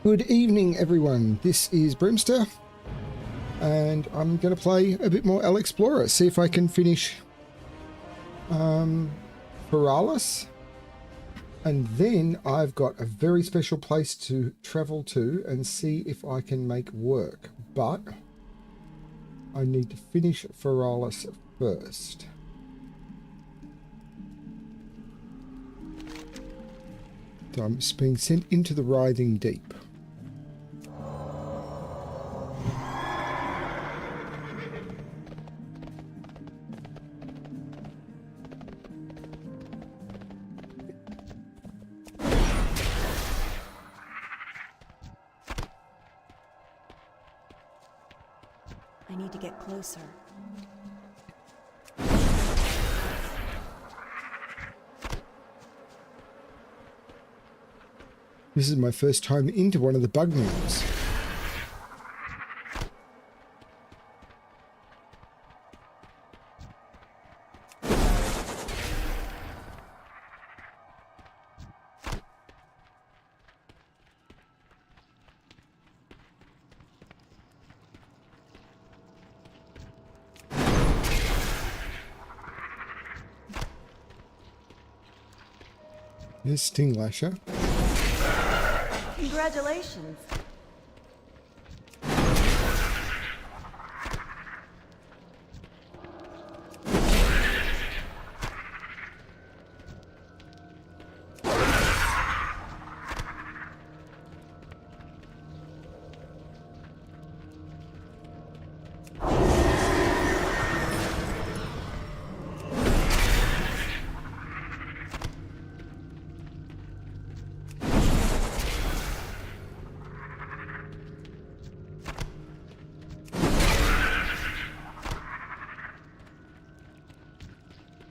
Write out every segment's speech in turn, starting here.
Good evening, everyone. This is Brimster, and I'm going to play a bit more Alexplorer, see if I can finish Heirlooms. And then I've got a very special place to travel to and see if I can make work. But I need to finish Heirlooms first. So I'm being sent into the writhing deep. I need to get closer. This is my first time into one of the bug moons. Here's Sting Lasher. Congratulations.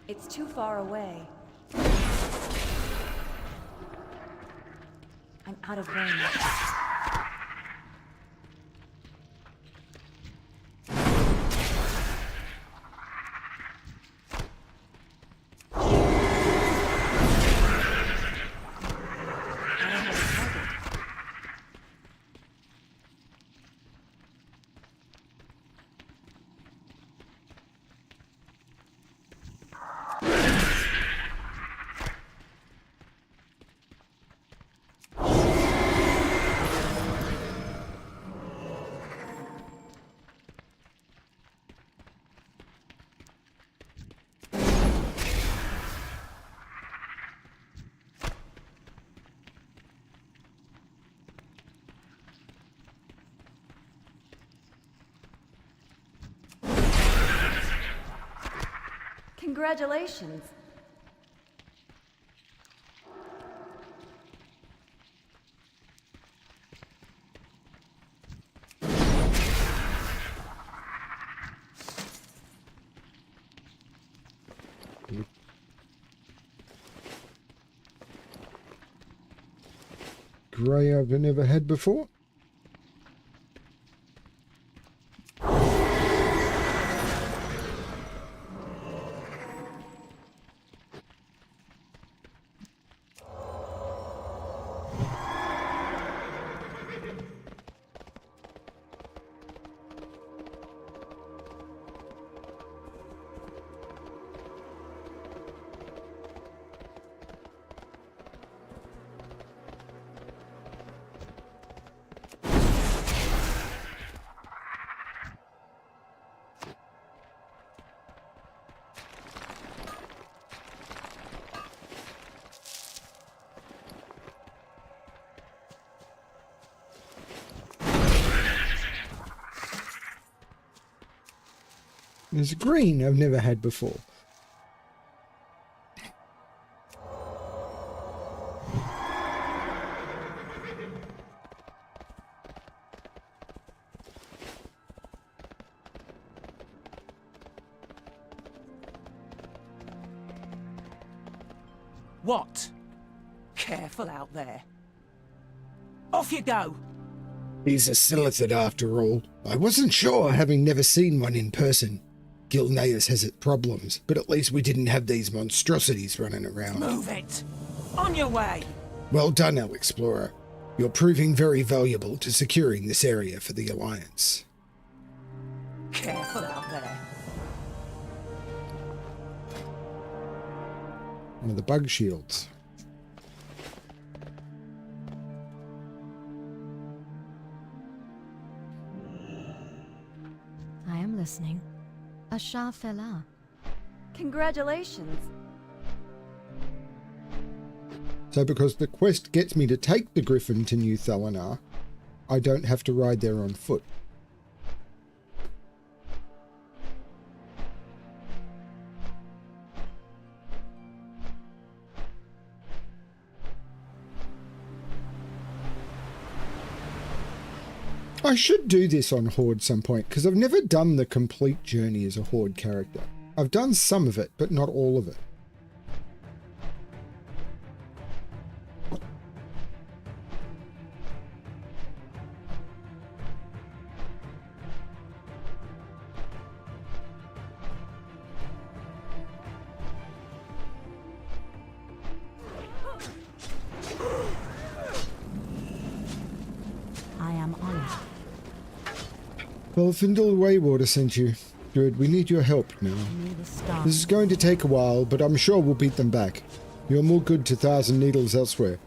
It's too far away. I'm out of range. Congratulations. Grey I've never had before. There's green I've never had before. What? Careful out there. Off you go! He's a Silithid after all. I wasn't sure, having never seen one in person. Gilneas has its problems, but at least we didn't have these monstrosities running around. Move it! On your way! Well done, Alexplorer. You're proving very valuable to securing this area for the Alliance. Careful out there. One of the bug shields. I am listening. Ashar Fela. Congratulations. So because the quest gets me to take the Griffin to New Thalinar, I don't have to ride there on foot. I should do this on Horde some point, because I've never done the complete journey as a Horde character. I've done some of it, but not all of it. I am honored. Well, Findle Waywater sent you. Good, we need your help now. Need a star. This is going to take a while, but I'm sure we'll beat them back. You're more good to Thousand Needles elsewhere.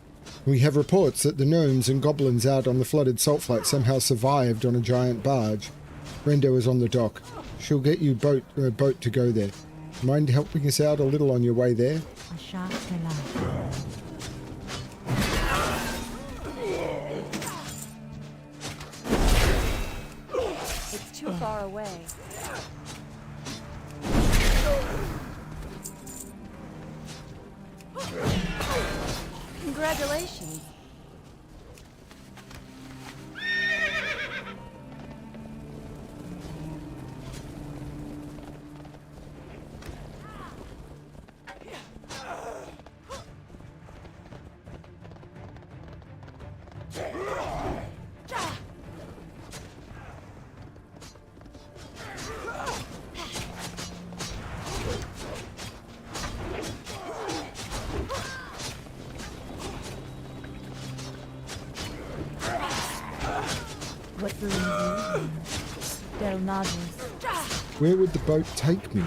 We have reports that the gnomes and goblins out on the flooded salt flat somehow survived on a giant barge. Rendo is on the dock. She'll get you a boat to go there. Mind helping us out a little on your way there? Ashar Fela. It's too far away. Congratulations. What brings you? Del Nazis. Where would the boat take me?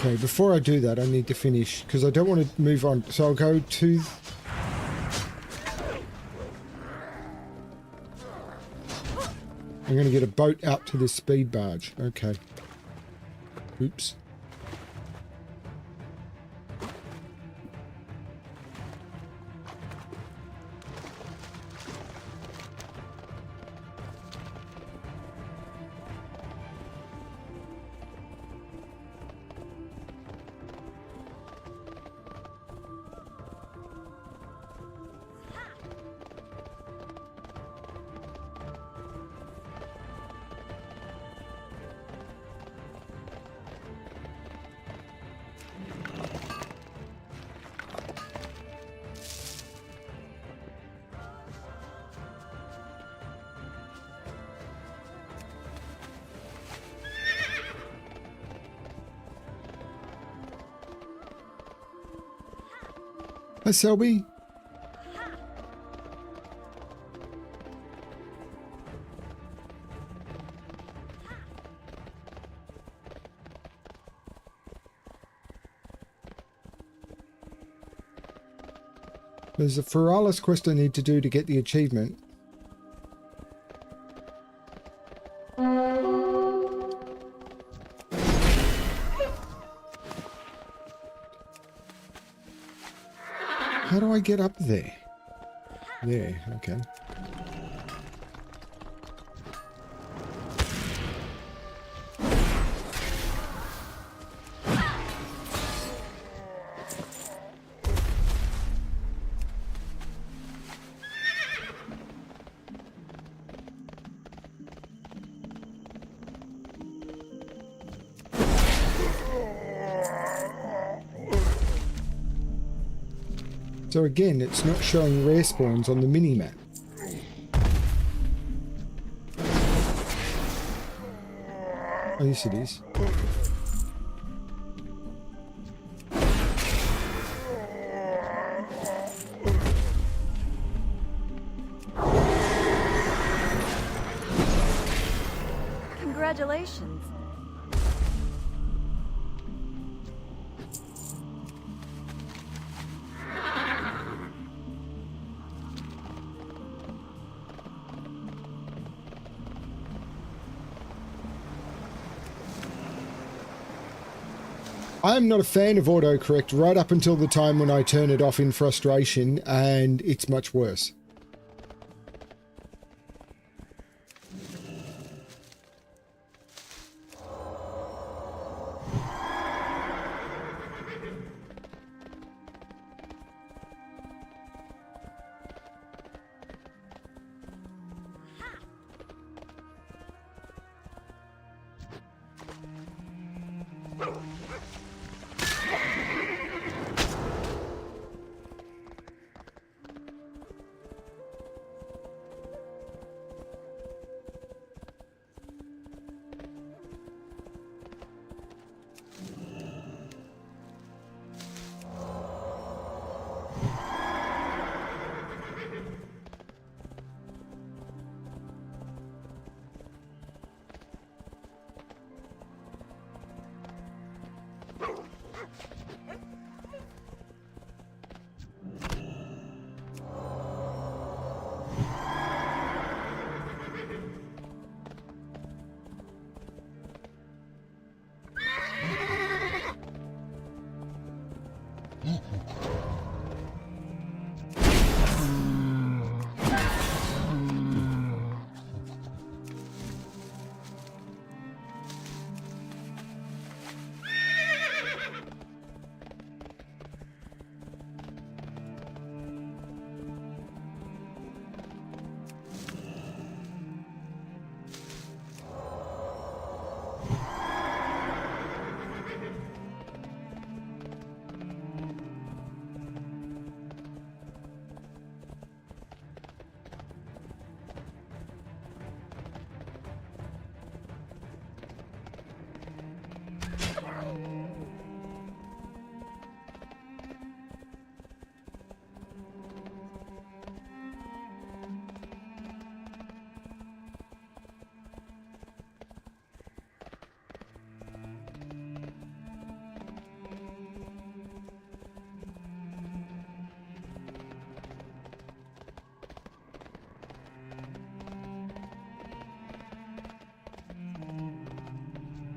Okay, before I do that, I need to finish, because I don't want to move on. So I'll go to... I'm going to get a boat out to this speed barge. Okay. Oops. Hi, Selby. There's a Feralis quest I need to do to get the achievement. How do I get up there? There, okay. So again, it's not showing rare spawns on the mini-map. Oh, yes it is. Congratulations. I am not a fan of autocorrect right up until the time when I turn it off in frustration, and it's much worse.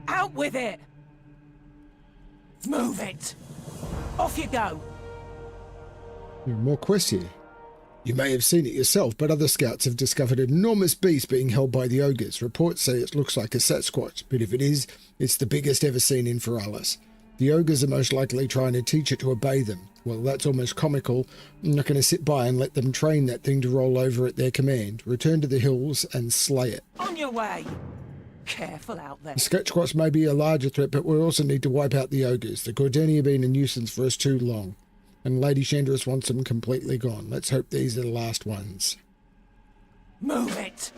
Out with it! Move it! Off you go! There are more quests here. You may have seen it yourself, but other scouts have discovered an enormous beast being held by the ogres. Reports say it looks like a Sasquatch, but if it is, it's the biggest ever seen in Feralis. The ogres are most likely trying to teach it to obey them. Well, that's almost comical. I'm not going to sit by and let them train that thing to roll over at their command. Return to the hills and slay it. On your way! Careful out there. The Sasquatch may be a larger threat, but we also need to wipe out the ogres. The Gordani have been a nuisance for us too long, and Lady Chandris wants them completely gone. Let's hope these are the last ones. Move it!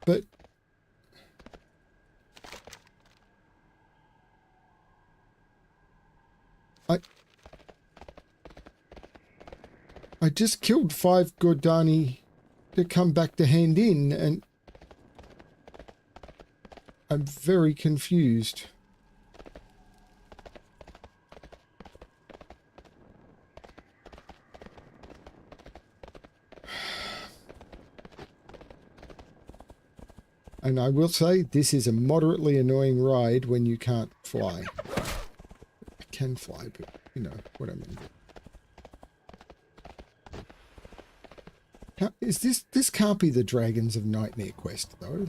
But I just killed 5 Gordani to come back to hand in, and I'm very confused. And I will say, this is a moderately annoying ride when you can't fly. I can fly, but you know what I mean. How, is this can't be the Dragons of Nightmare quest, though.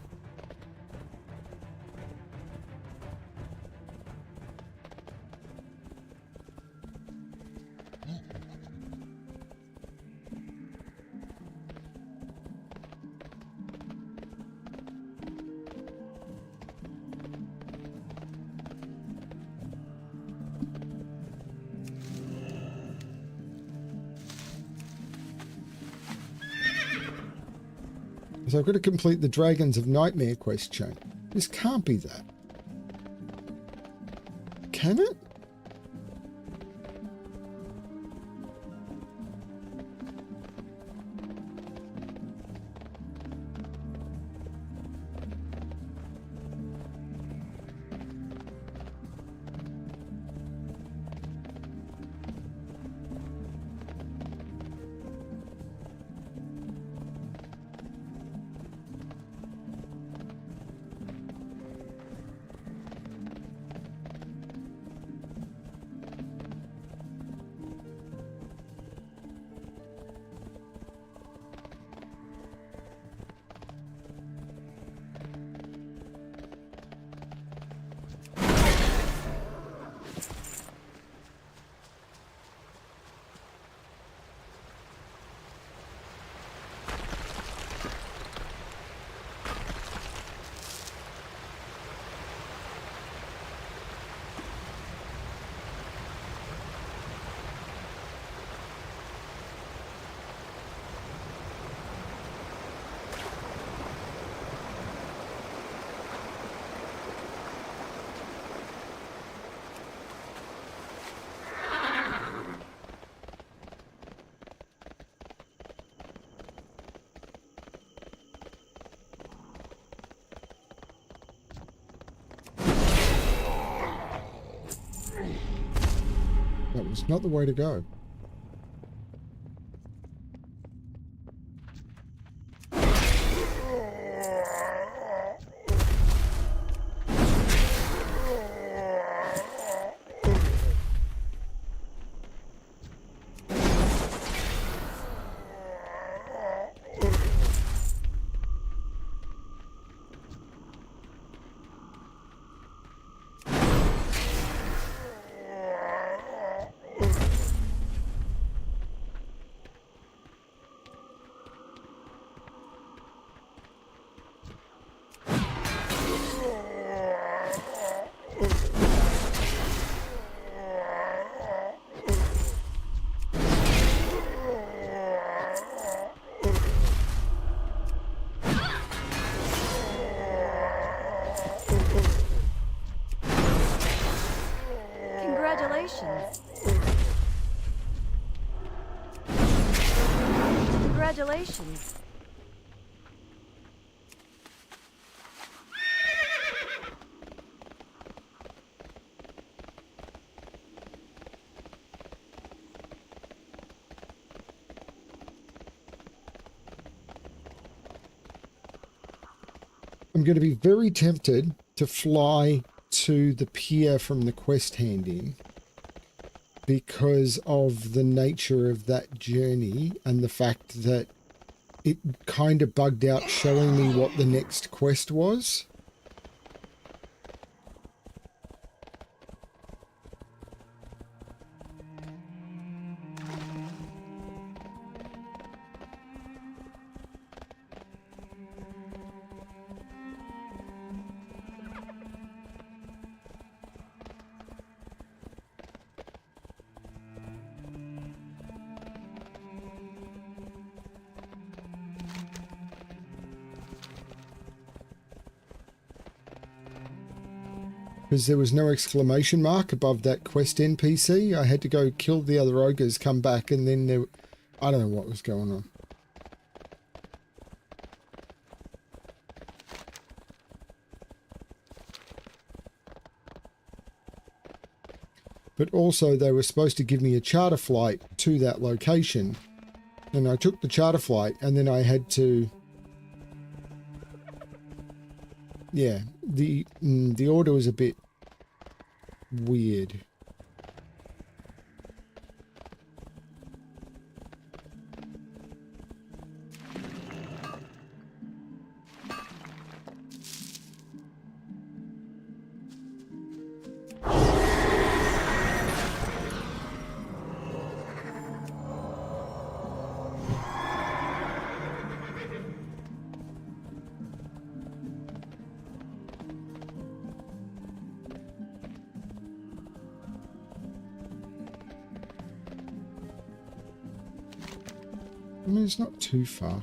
So I've got to complete the Dragons of Nightmare quest chain. This can't be that. Can it? That was not the way to go. Congratulations. Congratulations. I'm going to be very tempted to fly to the pier from the quest hand-in because of the nature of that journey and the fact that it kind of bugged out showing me what the next quest was. Because there was no exclamation mark above that quest NPC. I had to go kill the other ogres, come back, and then there... I don't know what was going on. But also they were supposed to give me a charter flight to that location. And I took the charter flight, and then I had to... Yeah, the order was a bit weird. I mean, it's not too far.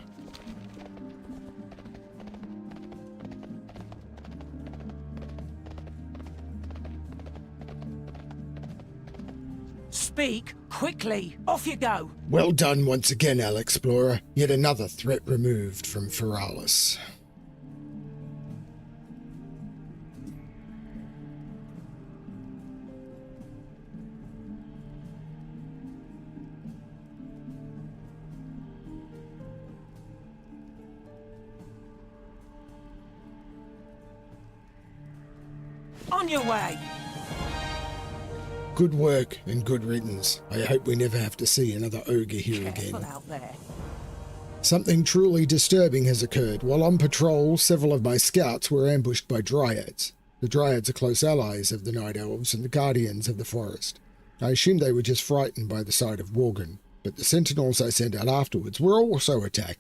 Speak quickly. Off you go. Well done once again, Alexplorer. Yet another threat removed from Feralis. On your way. Good work and good riddance. I hope we never have to see another ogre here Careful again. out there. Something truly disturbing has occurred. While on patrol, several of my scouts were ambushed by dryads. The dryads are close allies of the Night Elves and the guardians of the forest. I assumed they were just frightened by the sight of Worgen, but the sentinels I sent out afterwards were also attacked.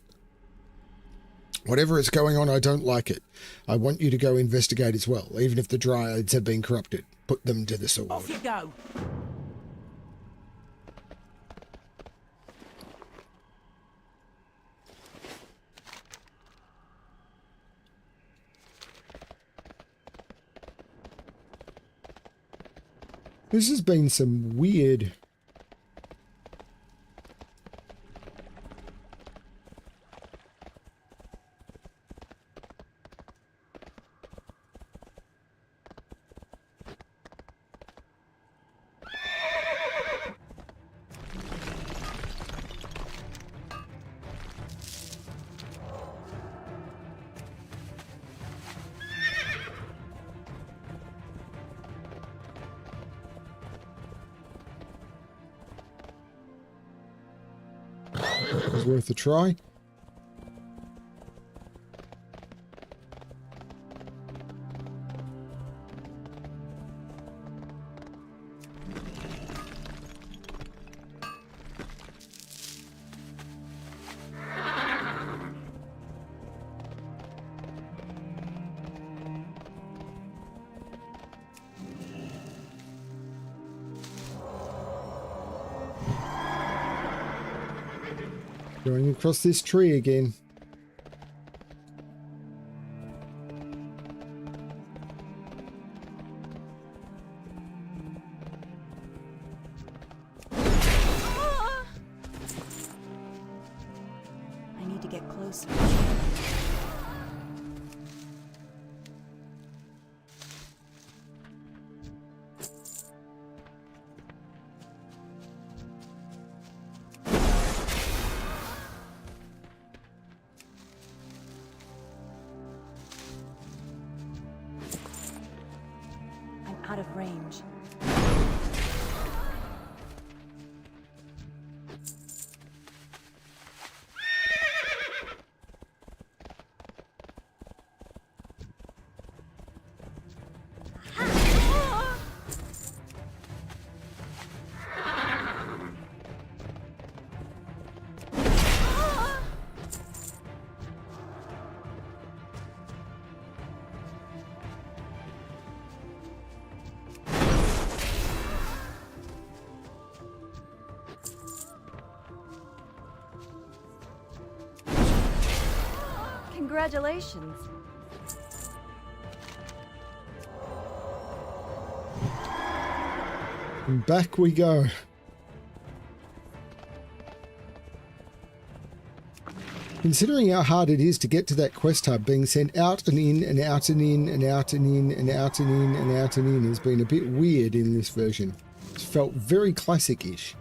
Whatever is going on, I don't like it. I want you to go investigate as well, even if the dryads have been corrupted. Put them to the sword. Off you go. This has been some weird... It was worth a try. Going across this tree again. I need to get closer. I'm out of range. Congratulations. And back we go. Considering how hard it is to get to that quest hub, being sent out and in and out and in and out and in and out and in and out and in has been a bit weird in this version. It's felt very classic-ish.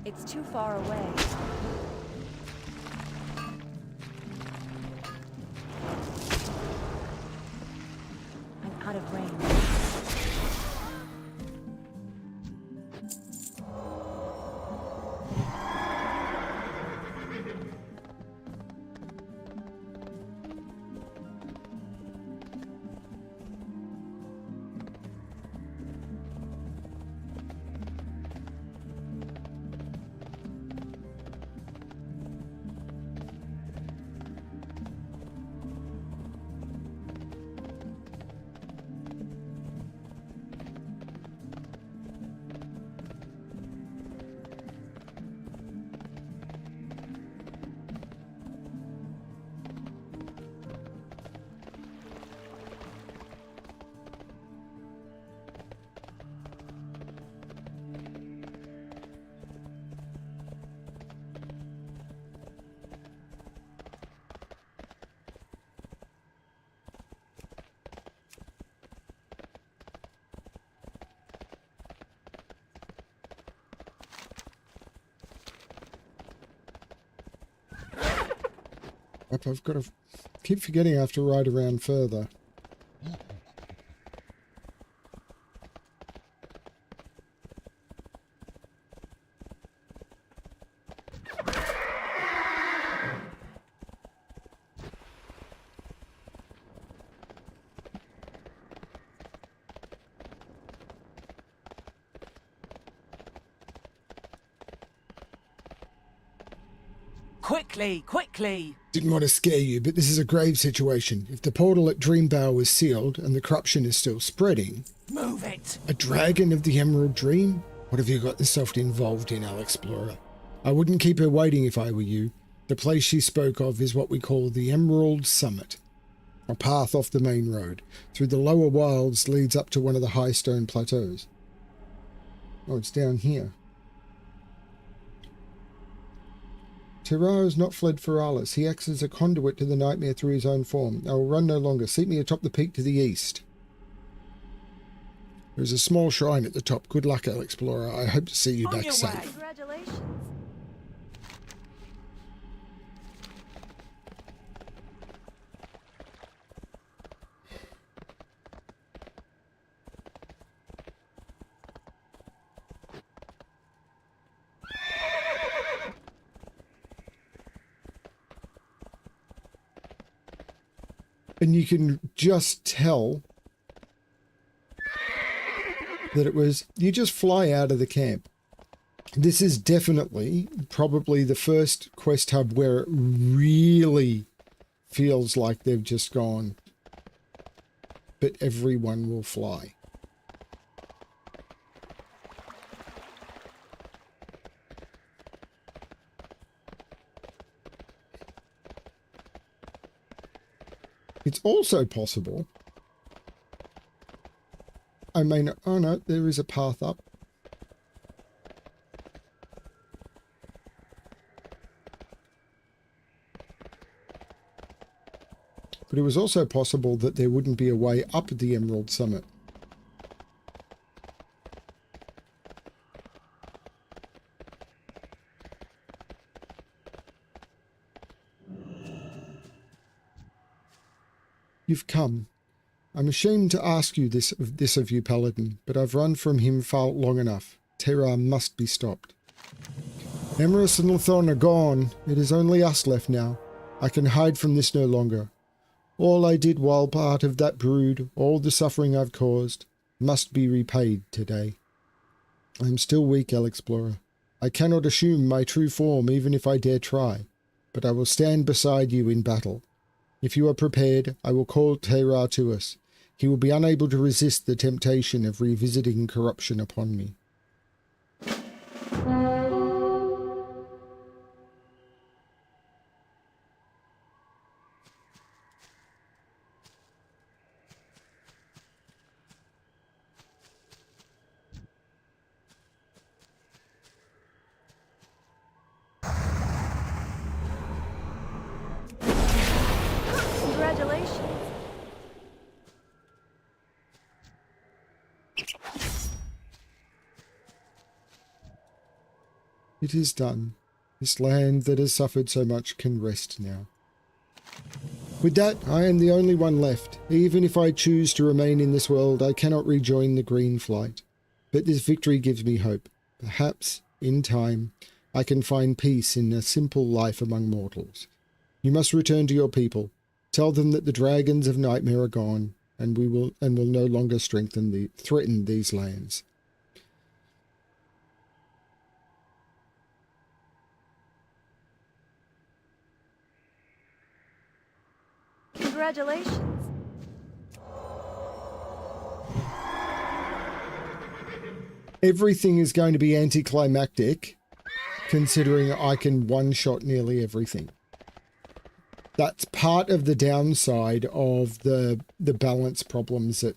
It's too far away. I'm out of range. I've got to keep forgetting I have to ride around further. Quickly, quickly! Didn't want to scare you, but this is a grave situation. If the portal at Dreambower is sealed and the corruption is still spreading... Move it! A dragon of the Emerald Dream? What have you got yourself involved in, Alexplorer? I wouldn't keep her waiting if I were you. The place she spoke of is what we call the Emerald Summit. A path off the main road, through the lower wilds, leads up to one of the high stone plateaus. Oh, it's down here. Terrar has not fled for Alice. He acts as a conduit to the nightmare through his own form. I will run no longer. Seek me atop the peak to the east. There is a small shrine at the top. Good luck, Alexplorer. I hope to see you back safe. Congratulations. And you can just tell that it was, you just fly out of the camp. This is definitely probably the first quest hub where it really feels like they've just gone, but everyone will fly. It's also possible, I may not, oh no, there is a path up. But it was also possible that there wouldn't be a way up the Emerald Summit. You've come. I'm ashamed to ask you this of you, Paladin, but I've run from him far long enough. Terrar must be stopped. Emerus and Lithon are gone. It is only us left now. I can hide from this no longer. All I did while part of that brood, all the suffering I've caused, must be repaid today. I am still weak, Alexplorer. I cannot assume my true form even if I dare try, but I will stand beside you in battle. If you are prepared, I will call Terrar to us. He will be unable to resist the temptation of revisiting corruption upon me. Congratulations. It is done. This land that has suffered so much can rest now. With that, I am the only one left. Even if I choose to remain in this world, I cannot rejoin the Green Flight. But this victory gives me hope. Perhaps, in time, I can find peace in a simple life among mortals. You must return to your people. Tell them that the dragons of Nightmare are gone, and will no longer threaten these lands. Congratulations. Everything is going to be anticlimactic, considering I can one-shot nearly everything. That's part of the downside of the balance problems that...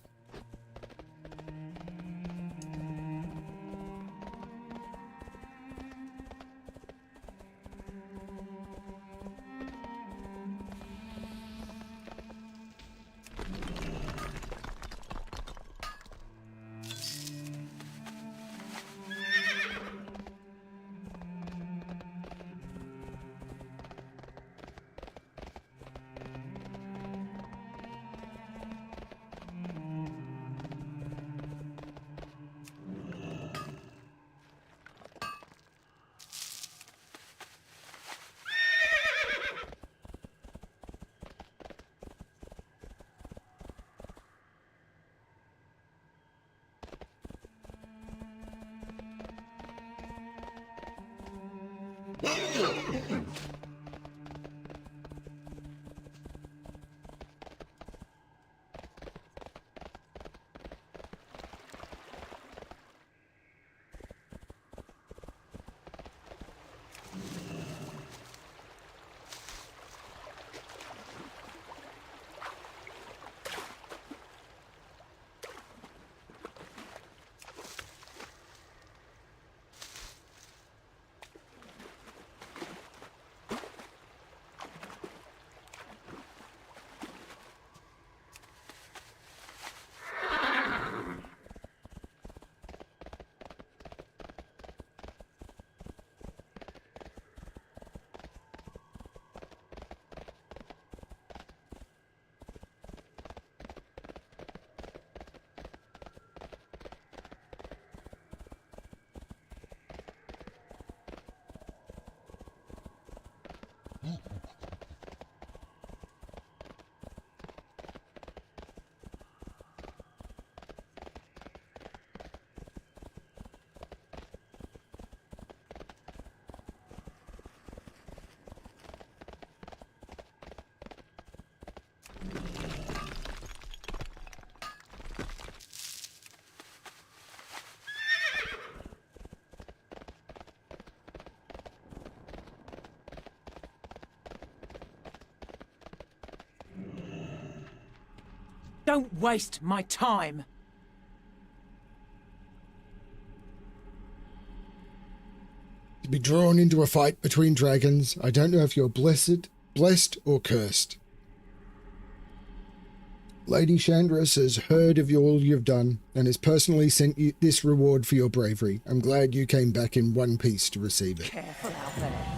Don't waste my time. To be drawn into a fight between dragons, I don't know if you're blessed or cursed. Lady Chandris has heard of all you've done and has personally sent you this reward for your bravery. I'm glad you came back in one piece to receive it. Careful out there.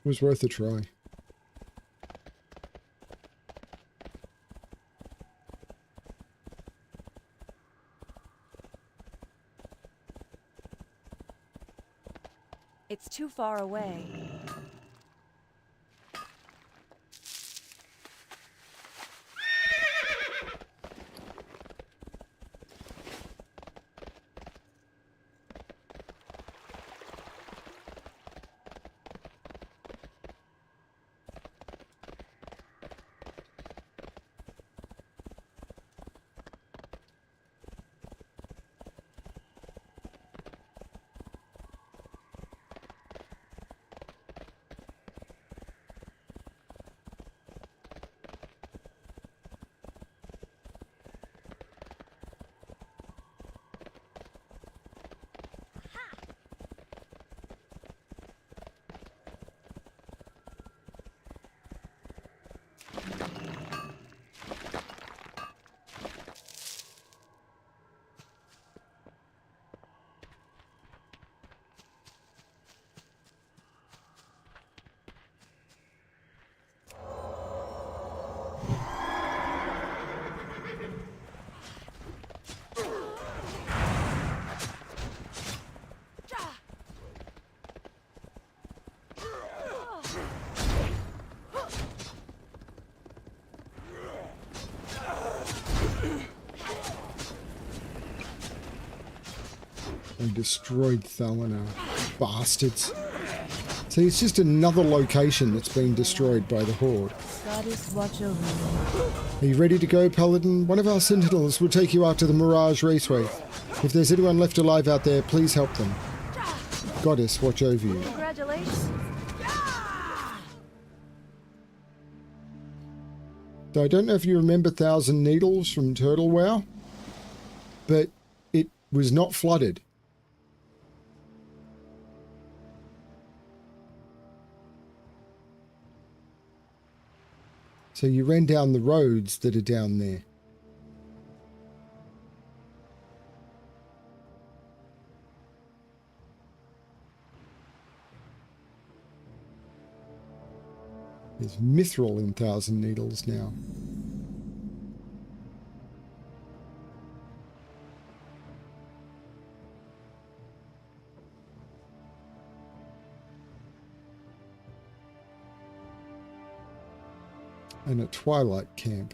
It was worth a try. It's too far away. They destroyed Thalana. Bastards. See, it's just another location that's been destroyed by the Horde. Goddess, watch over me. Are you ready to go, Paladin? One of our sentinels will take you out to the Mirage Raceway. If there's anyone left alive out there, please help them. Goddess, watch over you. Congratulations. So I don't know if you remember Thousand Needles from Turtle WoW, but it was not flooded. So you ran down the roads that are down there. There's mithril in Thousand Needles now. And a twilight camp.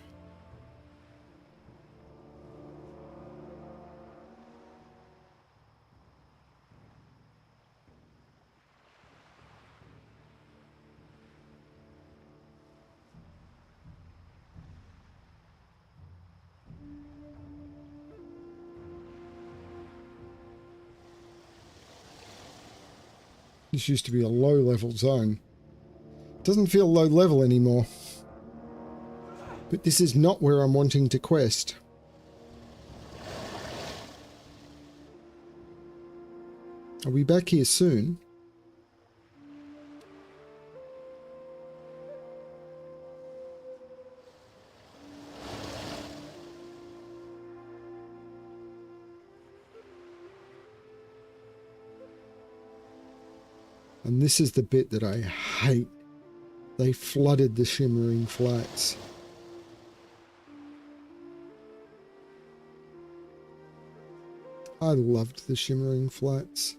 This used to be a low-level zone. Doesn't feel low-level anymore. But this is not where I'm wanting to quest. I'll be back here soon. And this is the bit that I hate. They flooded the Shimmering Flats. I loved the Shimmering Flats.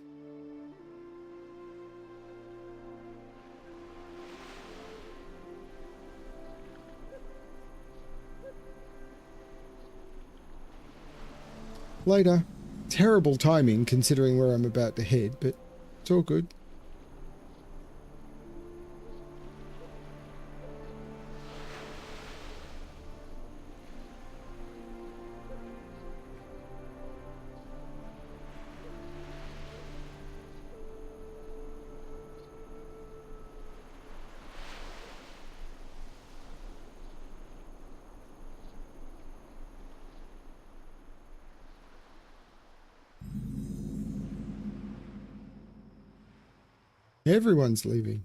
Later. Terrible timing considering where I'm about to head, but it's all good. Everyone's leaving.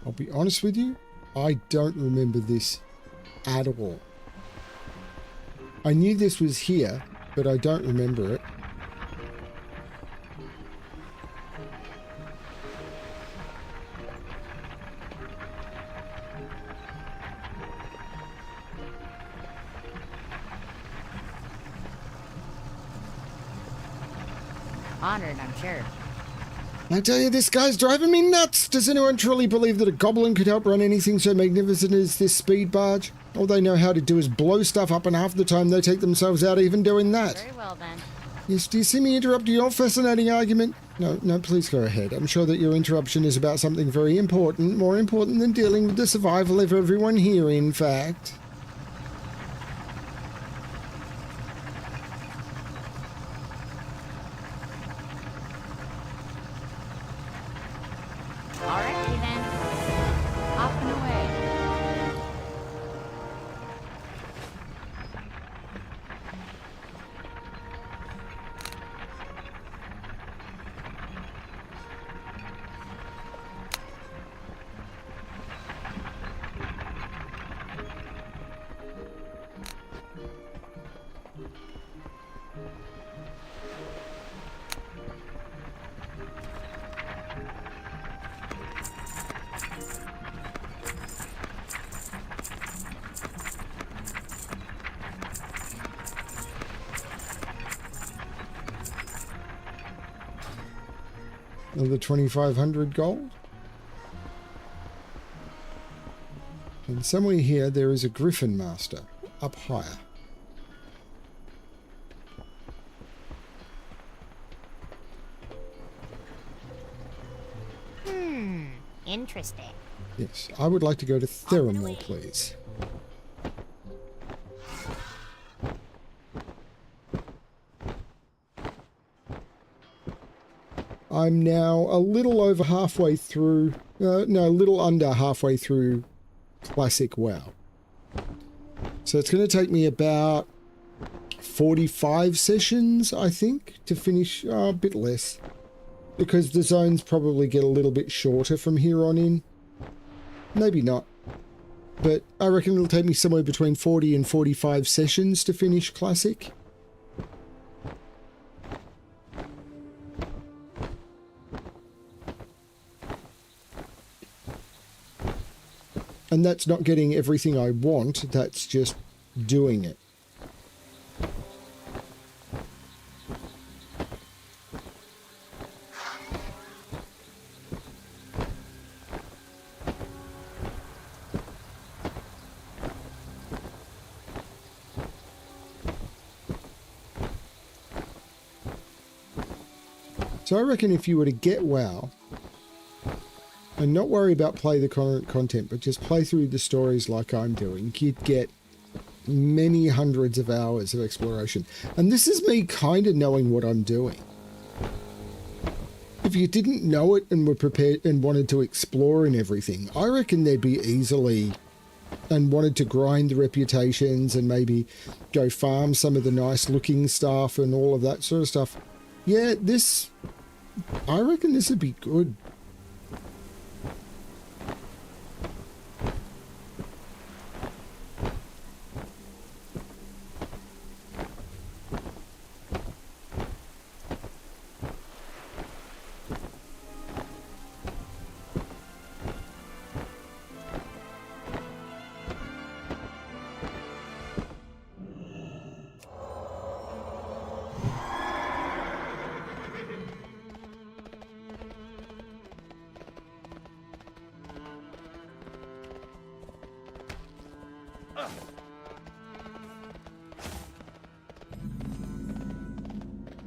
I'll be honest with you, I don't remember this at all. I knew this was here, but I don't remember it. Honored, I'm sure. I tell you, this guy's driving me nuts! Does anyone truly believe that a goblin could help run anything so magnificent as this speed barge? All they know how to do is blow stuff up, and half the time they take themselves out even doing that. Very well then. Yes, do you see me interrupt your fascinating argument? No, please go ahead. I'm sure that your interruption is about something very important, more important than dealing with the survival of everyone here, in fact. Alrighty then. Off and away. Another 2,500 gold. And somewhere here there is a Griffin Master, up higher. Interesting. Yes, I would like to go to Theramore, please. I'm now a little over halfway through, no, a little under halfway through Classic WoW. So it's going to take me about 45 sessions, I think, to finish, a bit less. because the zones probably get a little bit shorter from here on in. Maybe not. But I reckon it'll take me somewhere between 40 and 45 sessions to finish Classic. And that's not getting everything I want, that's just doing it. So I reckon if you were to get WoW, and not worry about play the current content, but just play through the stories like I'm doing, you'd get many hundreds of hours of exploration. And this is me kind of knowing what I'm doing. If you didn't know it and were prepared and wanted to explore and everything, I reckon there'd be easily, and wanted to grind the reputations and maybe go farm some of the nice looking stuff and all of that sort of stuff. Yeah, I reckon this would be good.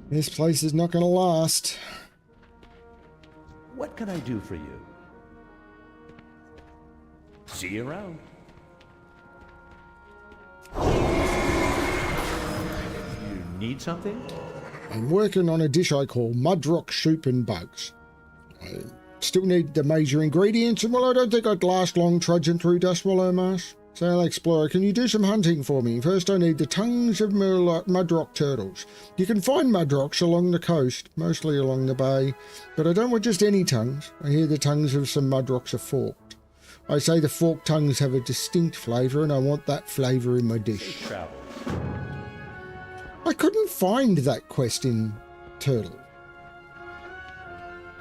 This place is not going to last. What can I do for you? See you around. You need something? I'm working on a dish I call Mudrock Soup and Bugs. I still need the major ingredients, and well, I don't think I'd last long trudging through Dustwallow Marsh. So, Alexplorer, can you do some hunting for me? First, I need the tongues of mudrock turtles. You can find mudrocks along the coast, mostly along the bay, but I don't want just any tongues. I hear the tongues of some mudrocks are forked. I say the forked tongues have a distinct flavour, and I want that flavour in my dish. I couldn't find that quest in Turtle.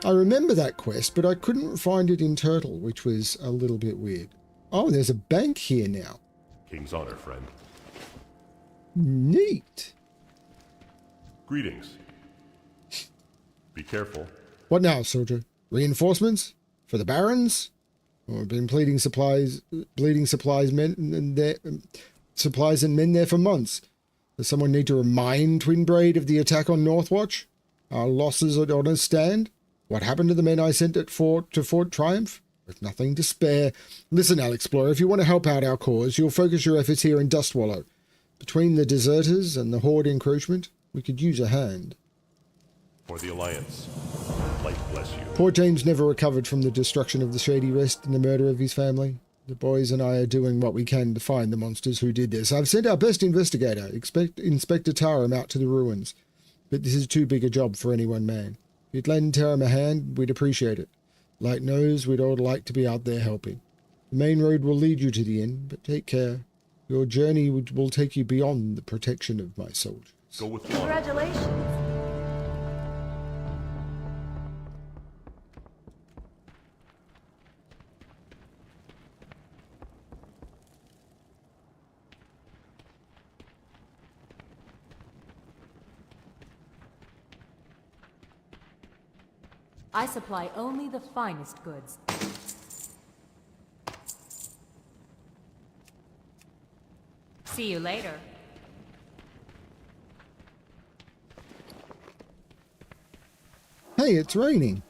I remember that quest, but I couldn't find it in Turtle, which was a little bit weird. Oh, there's a bank here now. King's honor, friend. Neat. Greetings. Be careful. What now, soldier? Reinforcements? For the barons? Oh, I've been bleeding supplies men there for months. Does someone need to remind Twinbraid of the attack on Northwatch? Our losses are on a stand? What happened to the men I sent to Fort Triumph? With nothing to spare. Listen, Alexplorer, if you want to help out our cause, you'll focus your efforts here in Dustwallow. Between the deserters and the Horde encroachment, we could use a hand. For the Alliance. Light bless you. Poor James never recovered from the destruction of the Shady Rest and the murder of his family. The boys and I are doing what we can to find the monsters who did this. I've sent our best investigator, Inspector Taram, out to the ruins. But this is too big a job for any one man. If you'd lend Taram a hand, we'd appreciate it. Like knows we'd all like to be out there helping. The main road will lead you to the inn, but take care. Your journey will take you beyond the protection of my soldiers. Go with honor. Congratulations. I supply only the finest goods. See you later. Hey, it's raining.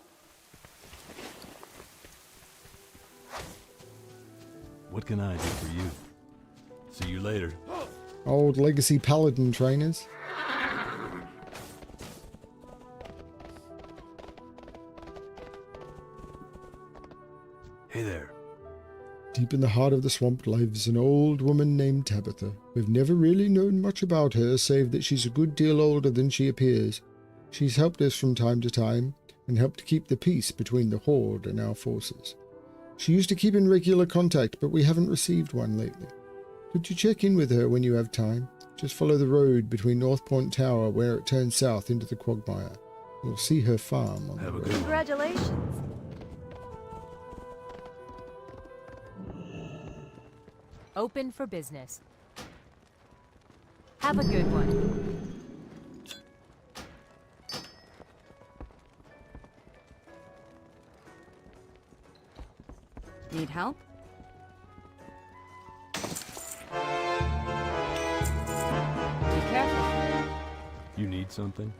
What can I do for you? See you later. Old legacy Paladin trainers. Hey there. Deep in the heart of the swamp lives an old woman named Tabitha. We've never really known much about her, save that she's a good deal older than she appears. She's helped us from time to time, and helped keep the peace between the Horde and our forces. She used to keep in regular contact, but we haven't received one lately. Could you check in with her when you have time? Just follow the road between North Point Tower where it turns south into the Quagmire. You'll see her farm on the Have a road. good one. Congratulations. Open for business. Have a good one. Need help? Be careful. You need something?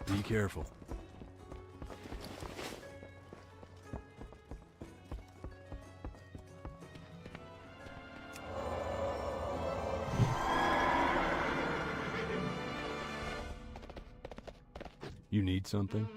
Be careful. You need something?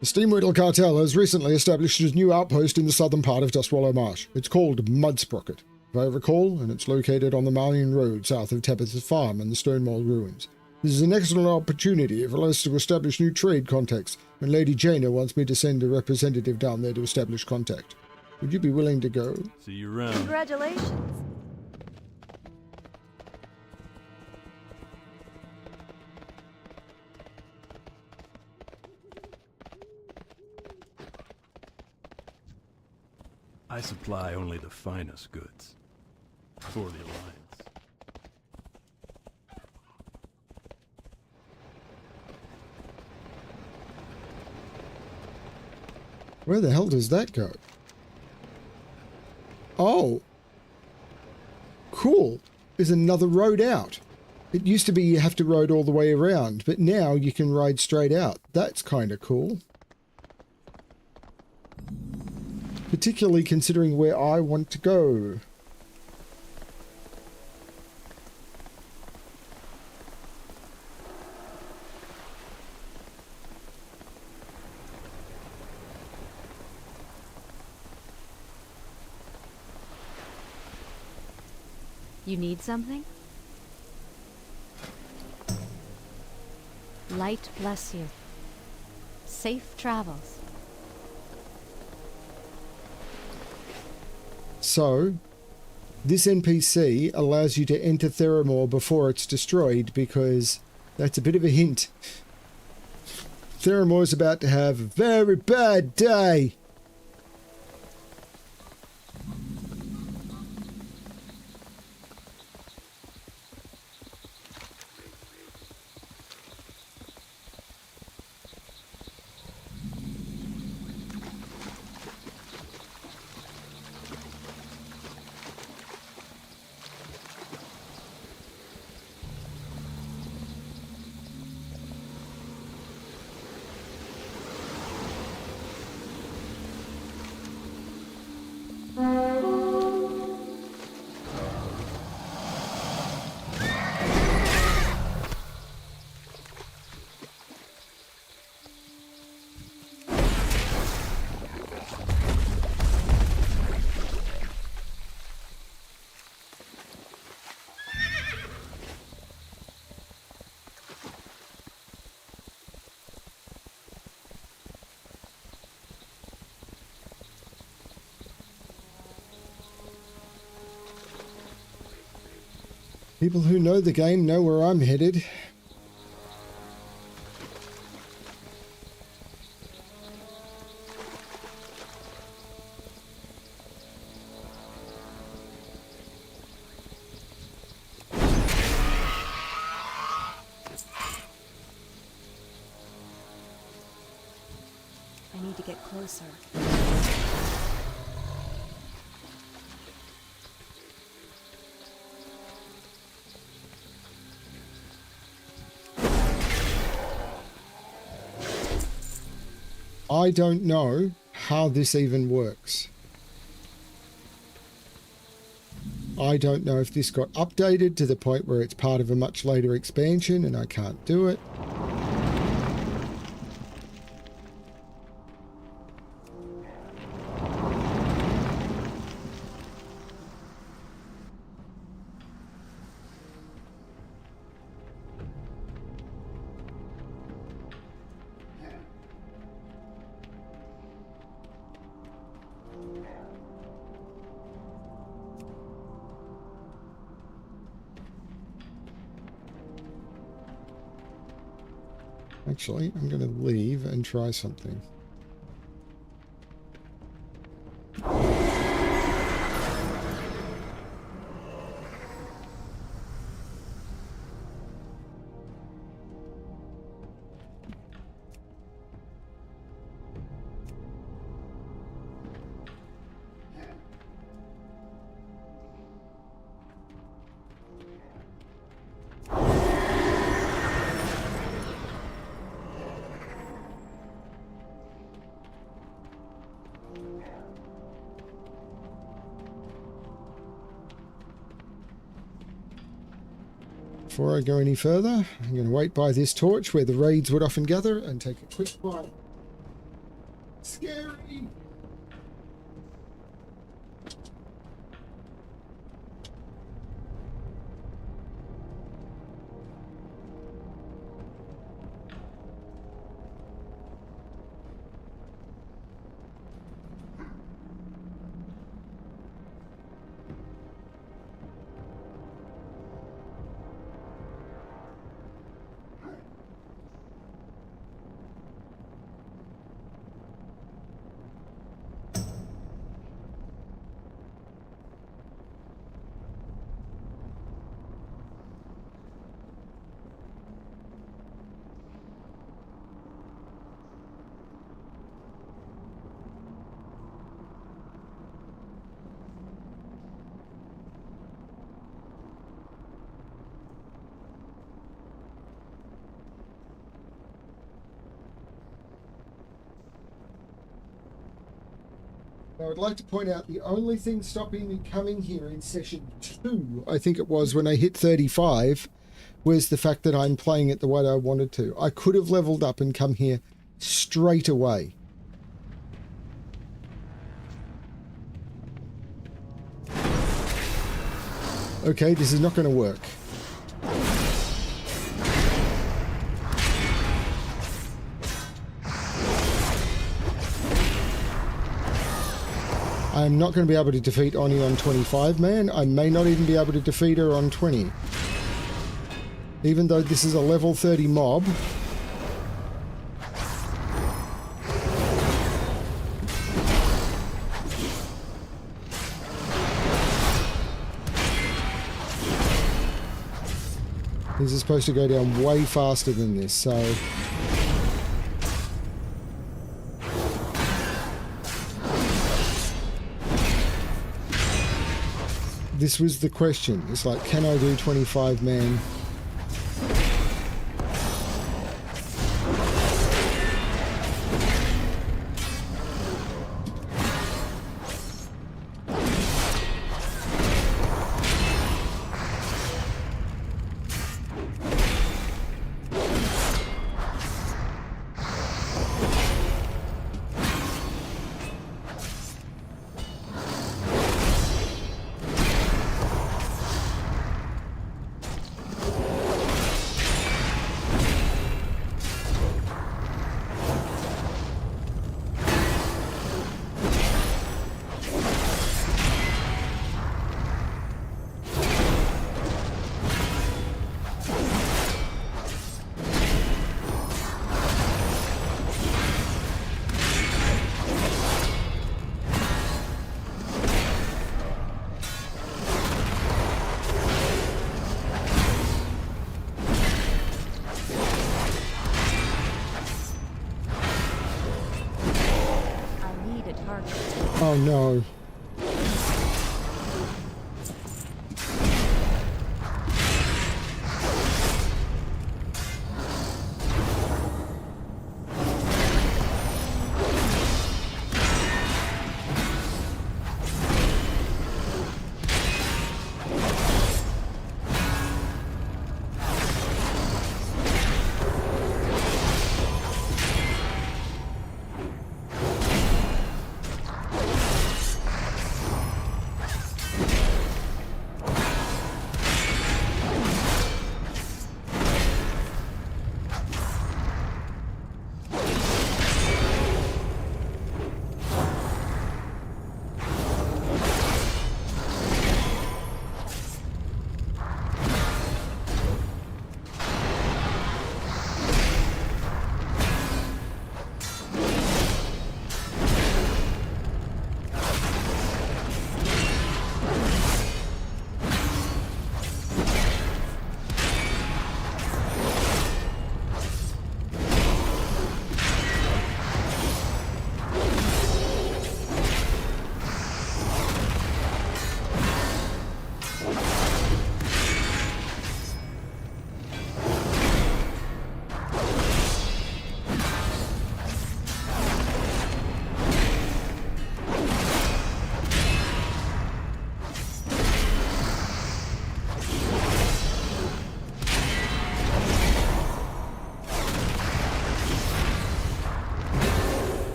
The Steamweedle Cartel has recently established a new outpost in the southern part of Dustwallow Marsh. It's called Mudsprocket, if I recall, and it's located on the Marlion Road south of Tabitha's farm and the Stonewall Ruins. This is an excellent opportunity for us to establish new trade contacts, and Lady Jaina wants me to send a representative down there to establish contact. Would you be willing to go? See you around. Congratulations. I supply only the finest goods. For the Alliance. Where the hell does that go? Oh. Cool. There's another road out. It used to be you have to ride all the way around, but now you can ride straight out. That's kind of cool. Particularly considering where I want to go. You need something? Light bless you. Safe travels. So, this NPC allows you to enter Theramore before it's destroyed because that's a bit of a hint. Theramore's about to have a very bad day. People who know the game know where I'm headed. I need to get closer. I don't know how this even works. I don't know if this got updated to the point where it's part of a much later expansion and I can't do it. Actually, I'm going to leave and try something. Before I go any further, I'm going to wait by this torch where the raids would often gather and take a quick bite. Scary! I would like to point out the only thing stopping me coming here in session 2, I think it was when I hit 35, was the fact that I'm playing it the way I wanted to. I could have leveled up and come here straight away. Okay, this is not going to work. I'm not going to be able to defeat Oni on 25 man. I may not even be able to defeat her on 20. Even though this is a level 30 mob. These are supposed to go down way faster than this, so... This was the question. It's like, can I do 25 man? Oh no.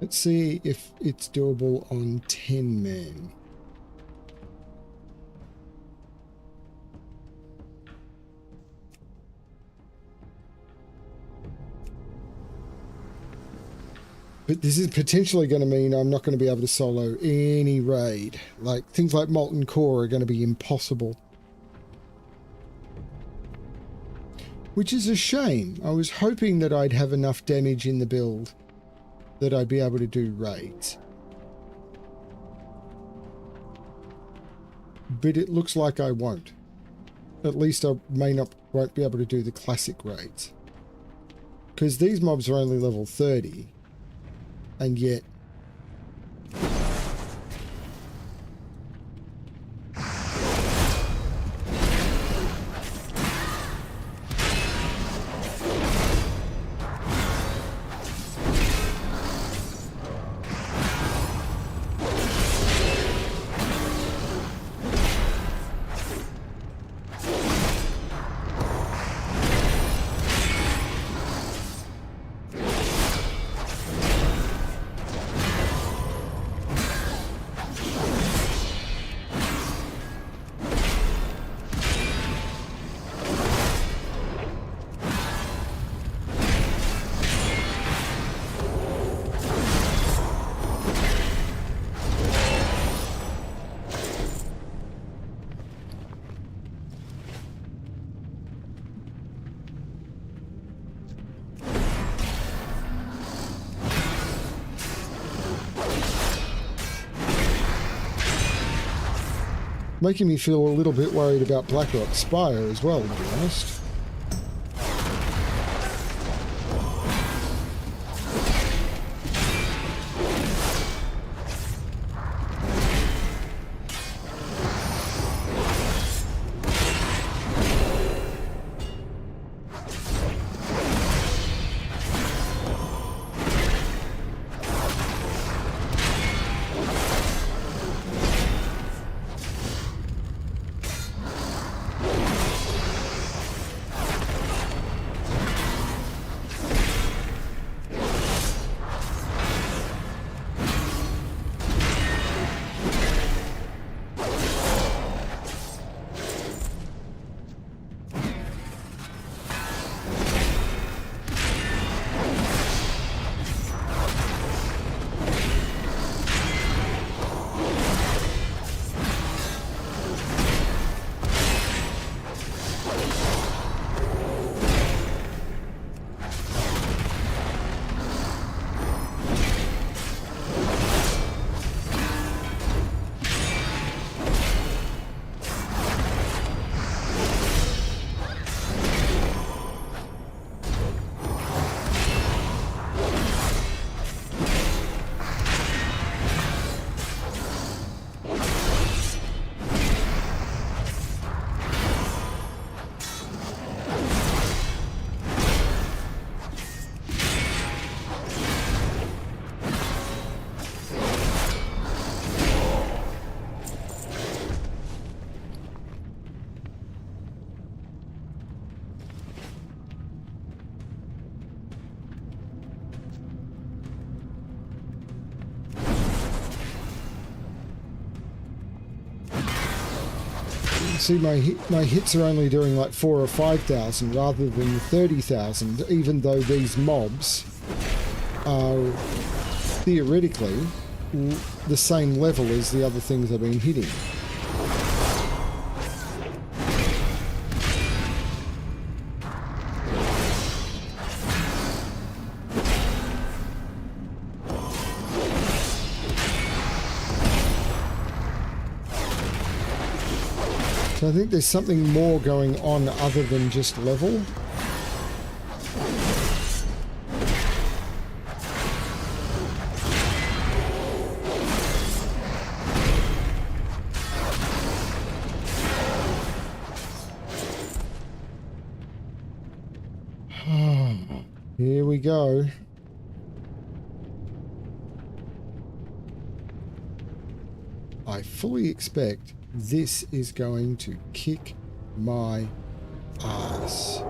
Let's see if it's doable on 10 men. But this is potentially going to mean I'm not going to be able to solo any raid. Like, things like Molten Core are going to be impossible. Which is a shame. I was hoping that I'd have enough damage in the build that I'd be able to do raids. But it looks like I won't. At least I won't be able to do the classic raids. Because these mobs are only level 30. And yet making me feel a little bit worried about Blackrock Spire as well, to be honest. See, my hits are only doing like 4,000 or 5,000 rather than 30,000, even though these mobs are theoretically the same level as the other things I've been hitting. So I think there's something more going on other than just level. Here we go. I fully expect this is going to kick my ass.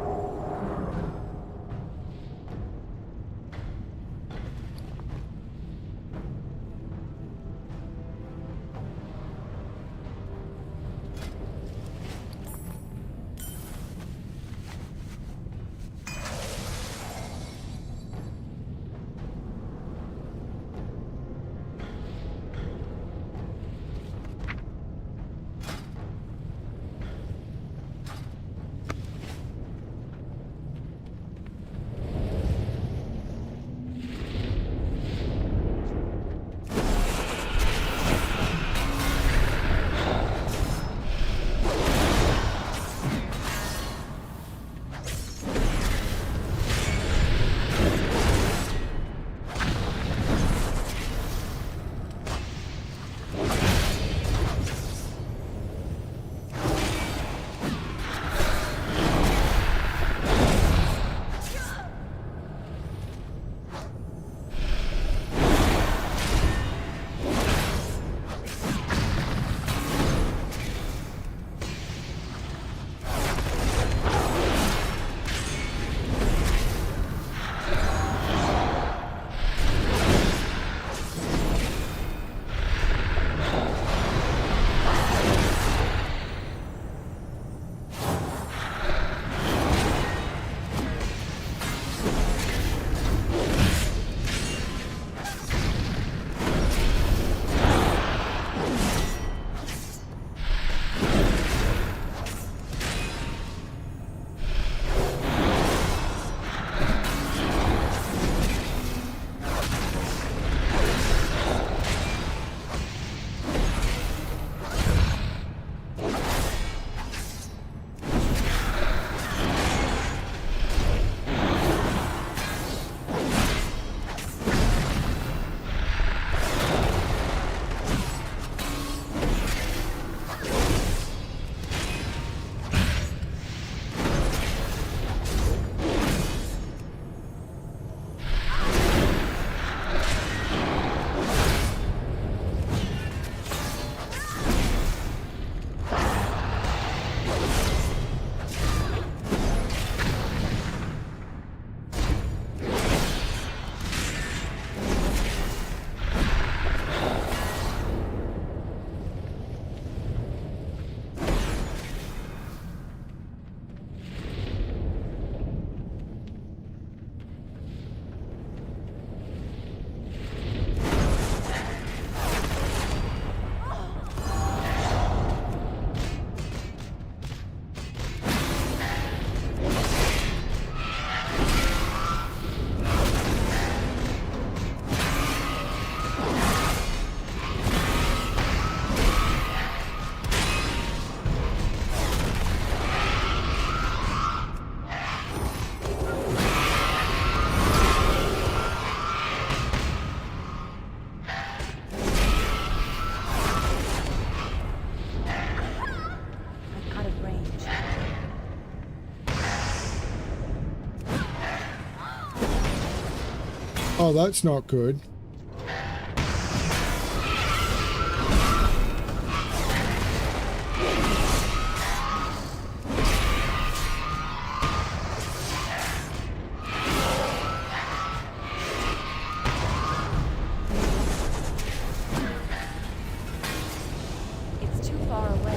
Oh, that's not good. It's too far away.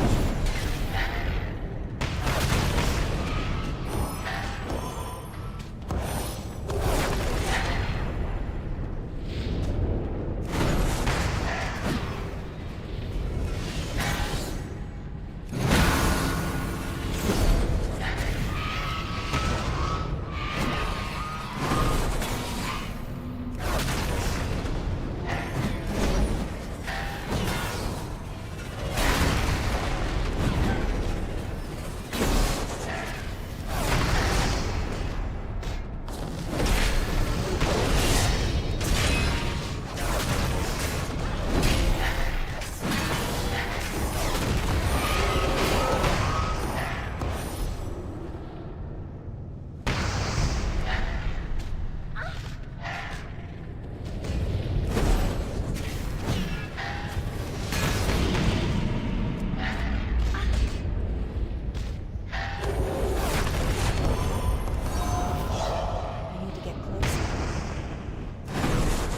I need to get closer. Out of range.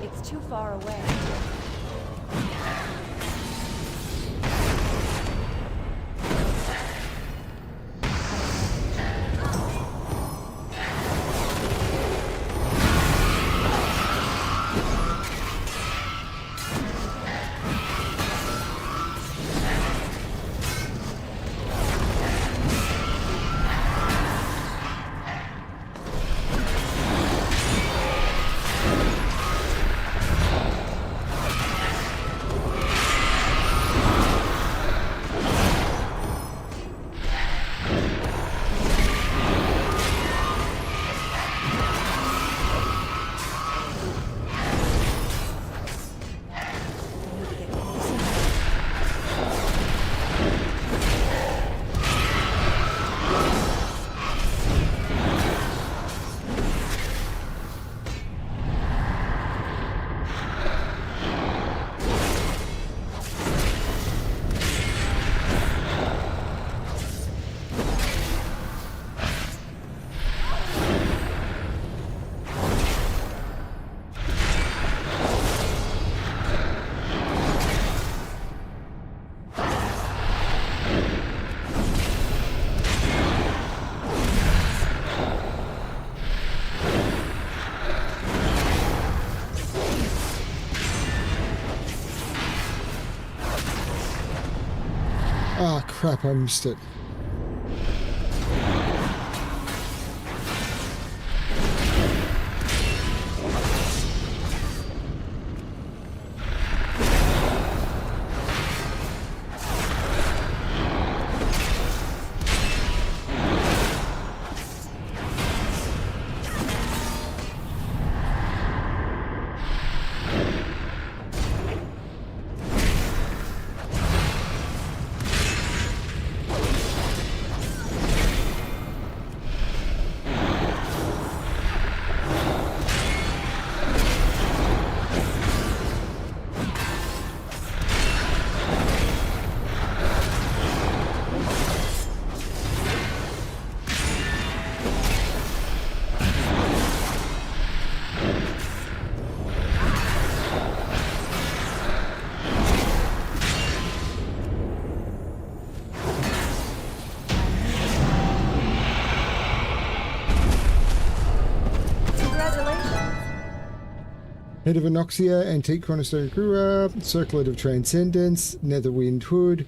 It's too far away. I need to get closer. Ah, crap, I missed it. Head of Anoxia, Antique Cornerstone Crewer, Circlet of Transcendence, Netherwind Hood,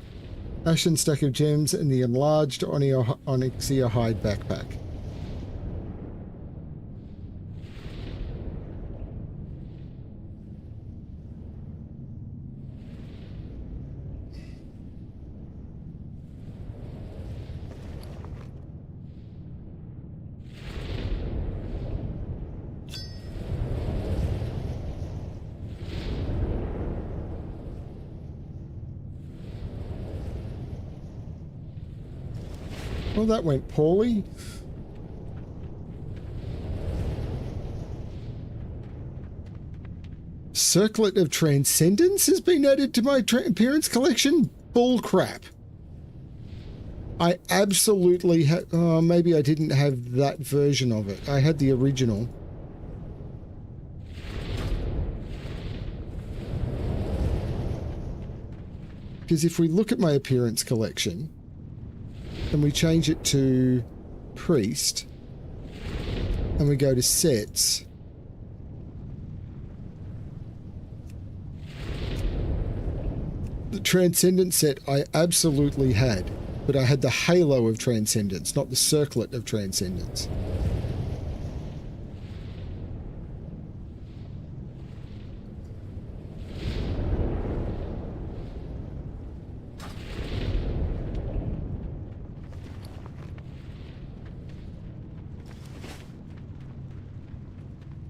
Ashen Stack of Gems, and the enlarged Onyxia Hide Backpack. Well, that went poorly. Circlet of Transcendence has been added to my appearance collection? Bull crap. I absolutely had... Oh, maybe I didn't have that version of it. I had the original. Because if we look at my appearance collection... and we change it to Priest, and we go to Sets, the Transcendent set I absolutely had, but I had the Halo of Transcendence, not the Circlet of Transcendence.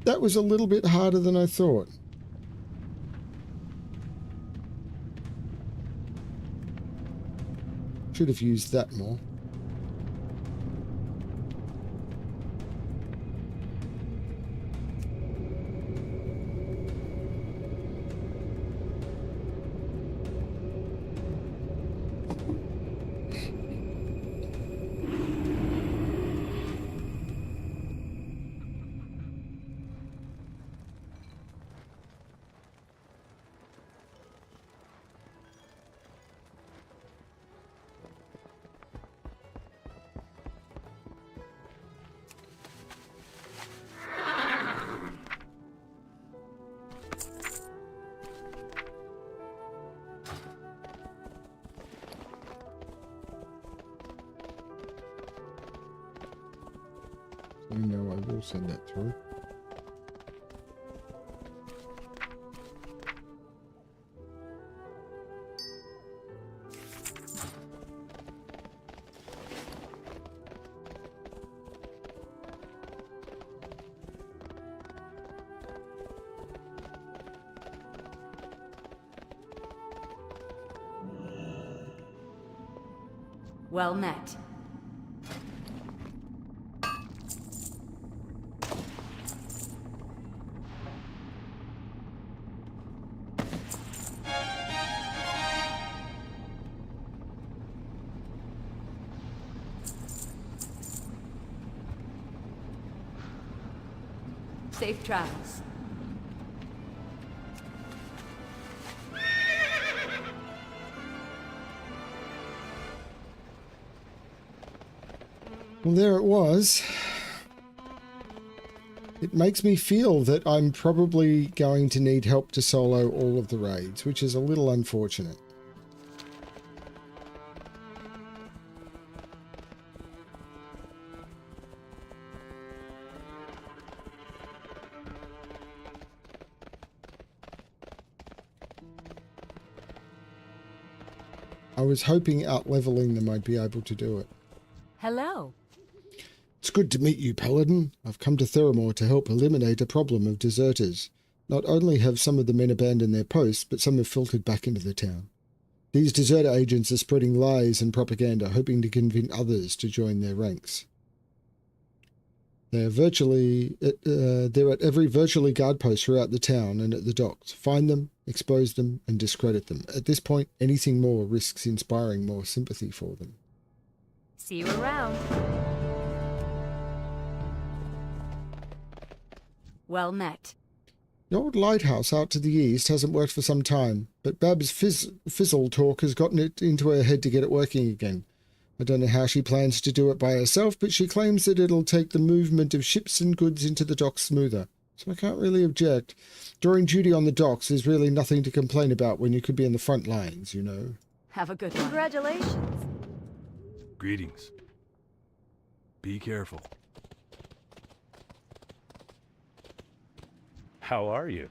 That was a little bit harder than I thought. Should have used that more. No, I will send that through. Well met. Safe travels. Well, there it was. It makes me feel that I'm probably going to need help to solo all of the raids, which is a little unfortunate. I was hoping out-leveling them I'd be able to do it. Hello. It's good to meet you, Paladin. I've come to Theramore to help eliminate a problem of deserters. Not only have some of the men abandoned their posts, but some have filtered back into the town. These deserter agents are spreading lies and propaganda, hoping to convince others to join their ranks. They're at every virtually guard post throughout the town and at the docks. Find them, expose them, and discredit them. At this point, anything more risks inspiring more sympathy for them. See you around. Well met. The old lighthouse out to the east hasn't worked for some time, but Bab's fizzle talk has gotten it into her head to get it working again. I don't know how she plans to do it by herself, but she claims that it'll take the movement of ships and goods into the docks smoother. So I can't really object. During duty on the docks, there's really nothing to complain about when you could be in the front lines, you know. Have a good one. Congratulations. Greetings. Be careful. How are you?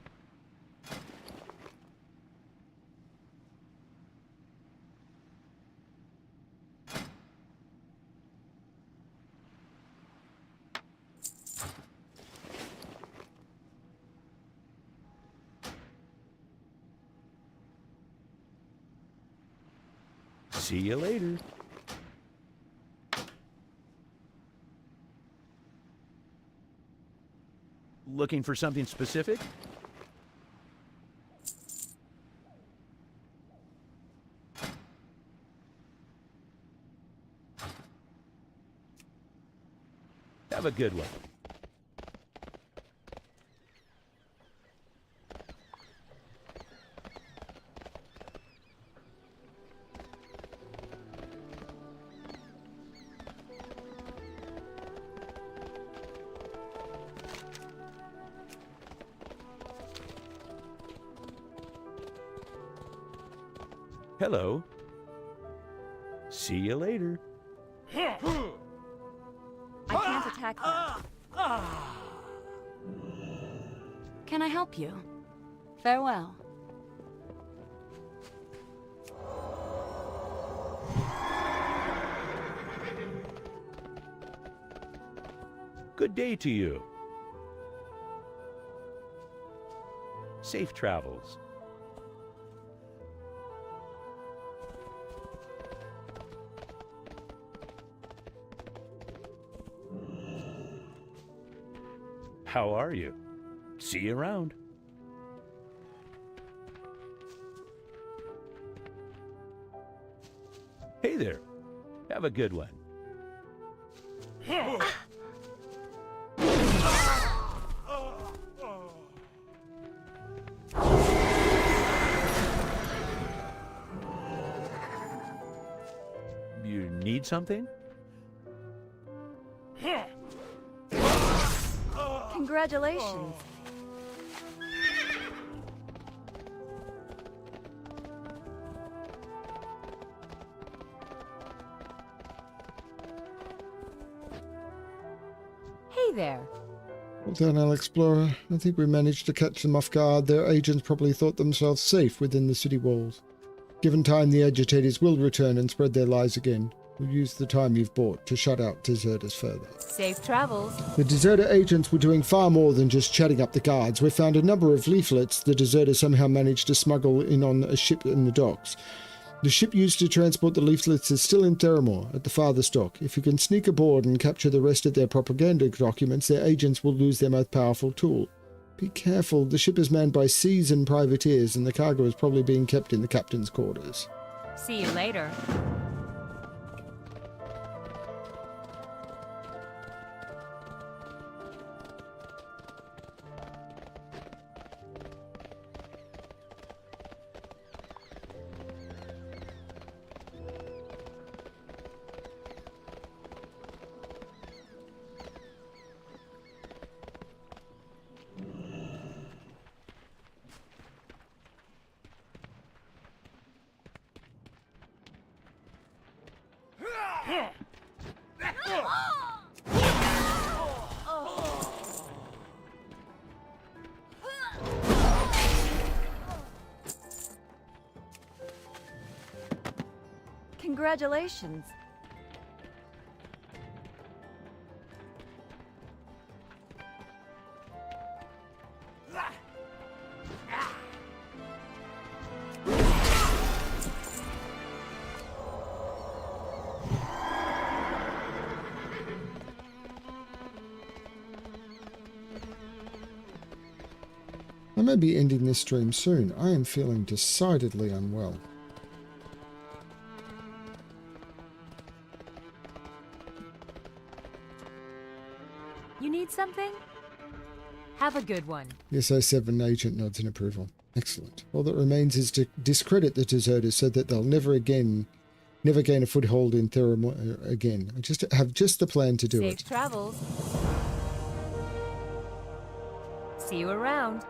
See you later. Looking for something specific? Have a good one. Hello. See you later. I can't attack that. Can I help you? Farewell. Good day to you. Safe travels. How are you? See you around. Hey there. Have a good one. You need something? Congratulations. Hey there. Well done, Alexplorer. I think we managed to catch them off guard. Their agents probably thought themselves safe within the city walls. Given time, the agitators will return and spread their lies again. We'll use the time you've bought to shut out deserters further. Safe travels. The deserter agents were doing far more than just chatting up the guards. We found a number of leaflets the deserters somehow managed to smuggle in on a ship in the docks. The ship used to transport the leaflets is still in Theramore, at the farthest dock. If you can sneak aboard and capture the rest of their propaganda documents, their agents will lose their most powerful tool. Be careful, the ship is manned by seasoned privateers, and the cargo is probably being kept in the captain's quarters. See you later. Congratulations. I may be ending this stream soon. I am feeling decidedly unwell. You need something? Have a good one. Yes, I7 agent nods in approval. Excellent. All that remains is to discredit the deserters so that they'll never gain a foothold in Theramore again. I have just the plan to do Safe it. travels. See you around.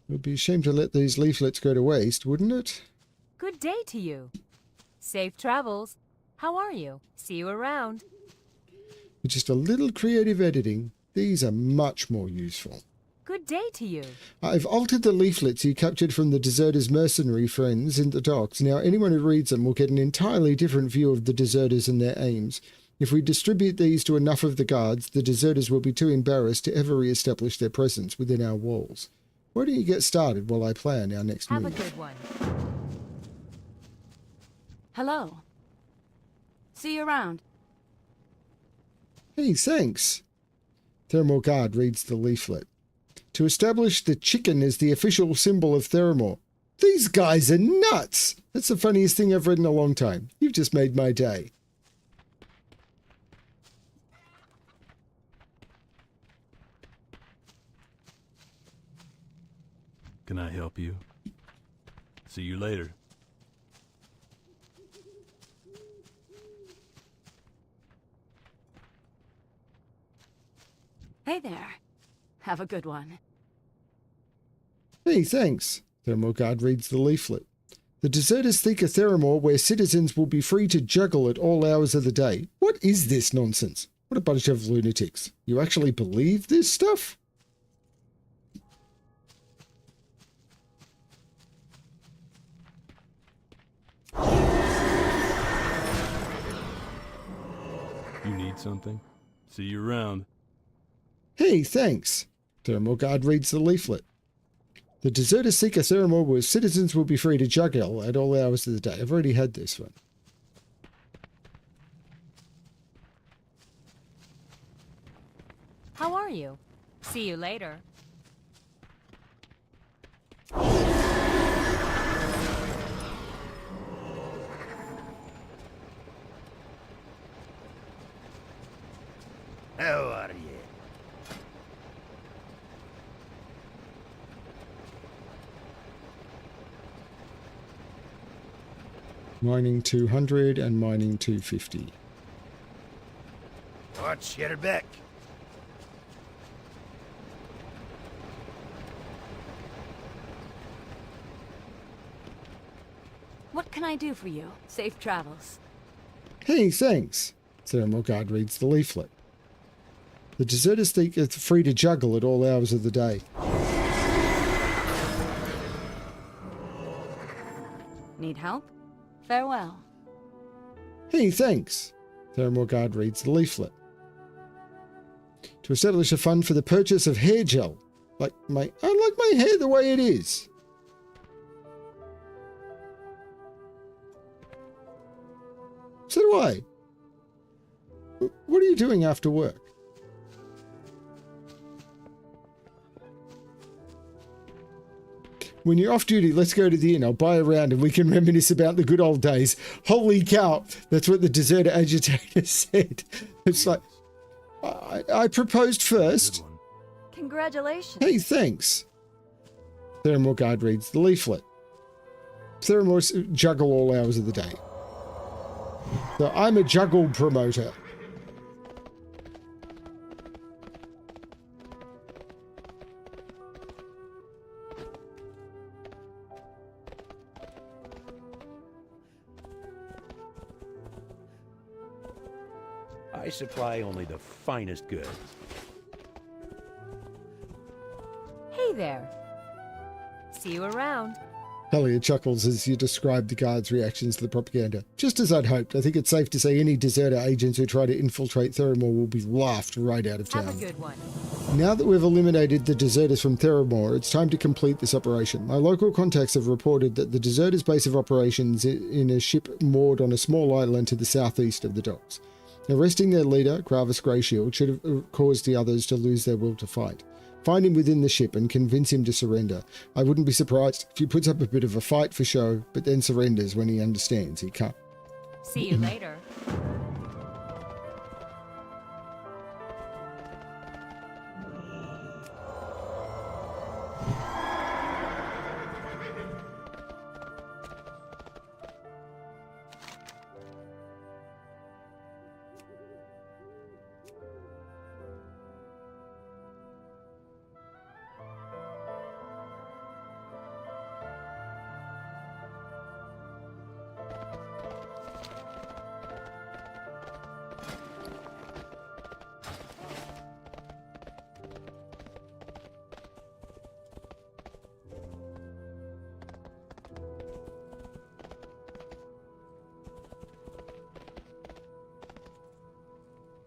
It would be a shame to let these leaflets go to waste, wouldn't it? Good day to you. Safe travels. How are you? See you around. With just a little creative editing, these are much more useful. Good day to you. I've altered the leaflets you captured from the deserters' mercenary friends in the docks. Now anyone who reads them will get an entirely different view of the deserters and their aims. If we distribute these to enough of the guards, the deserters will be too embarrassed to ever re-establish their presence within our walls. Why don't you get started while I plan our next Have move? a good one. Hello. See you around. Hey, thanks. Theramore Guard reads the leaflet. To establish the chicken as the official symbol of Theramore. These guys are nuts! That's the funniest thing I've read in a long time. You've just made my day. Can I help you? See you later. Hey there. Have a good one. Hey, thanks. Theramore Guard reads the leaflet. The deserters think of Theramore where citizens will be free to juggle at all hours of the day. What is this nonsense? What a bunch of lunatics. You actually believe this stuff? You need something? See you around. Hey, thanks. Theramore Guard reads the leaflet. The deserters seek a Theramore where citizens will be free to juggle at all hours of the day. I've already had this one. How are you? See you later. How are you? Mining 200 and mining 250. Watch your back. What can I do for you? Safe travels. Hey, thanks. Theramore Guard reads the leaflet. The deserters think it's free to juggle at all hours of the day. Need help? Farewell. Hey, thanks. Theramore Guard reads the leaflet. To establish a fund for the purchase of hair gel. I like my hair the way it is. So do I. What are you doing after work? When you're off duty, let's go to the inn. I'll buy a round and we can reminisce about the good old days. Holy cow, that's what the deserter agitator said. It's like, I proposed first. Good one. Congratulations. Hey, thanks. Theramore Guard reads the leaflet. Theramores juggle all hours of the day. So I'm a juggle promoter. I supply only the finest goods. Hey there. See you around. Talia chuckles as you describe the guards' reactions to the propaganda. Just as I'd hoped, I think it's safe to say any deserter agents who try to infiltrate Theramore will be laughed right out of town. Have a good one. Now that we've eliminated the deserters from Theramore, it's time to complete this operation. My local contacts have reported that the deserters' base of operations in a ship moored on a small island to the southeast of the docks. Arresting their leader, Gravis Greyshield, should have caused the others to lose their will to fight. Find him within the ship and convince him to surrender. I wouldn't be surprised if he puts up a bit of a fight for show, but then surrenders when he understands he can't. See you later.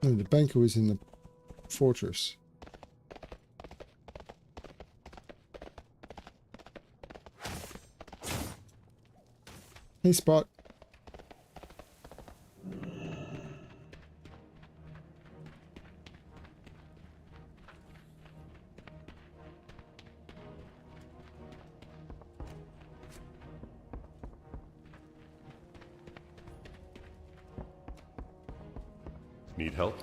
No, the banker was in the fortress. Hey, Spot. Need help?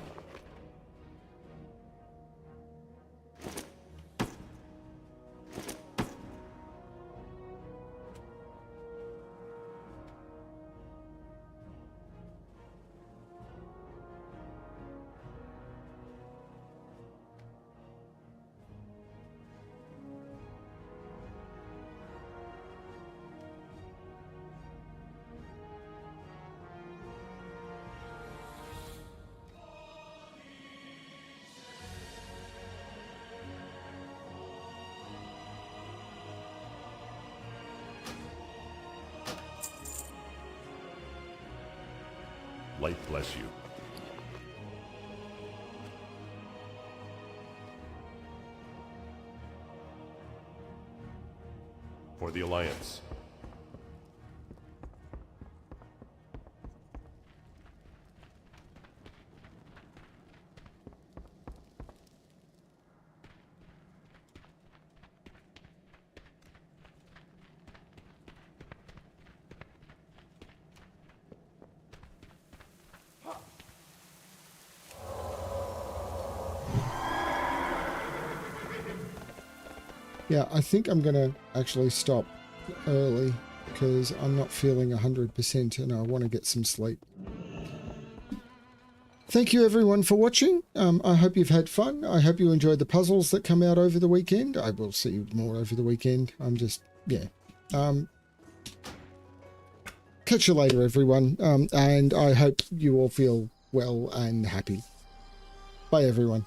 Light bless you. For the Alliance. Yeah, I think I'm going to actually stop early because I'm not feeling 100% and I want to get some sleep. Thank you everyone for watching. I hope you've had fun. I hope you enjoyed the puzzles that come out over the weekend. I will see more over the weekend. I'm just, yeah. Catch you later, everyone. And I hope you all feel well and happy. Bye, everyone.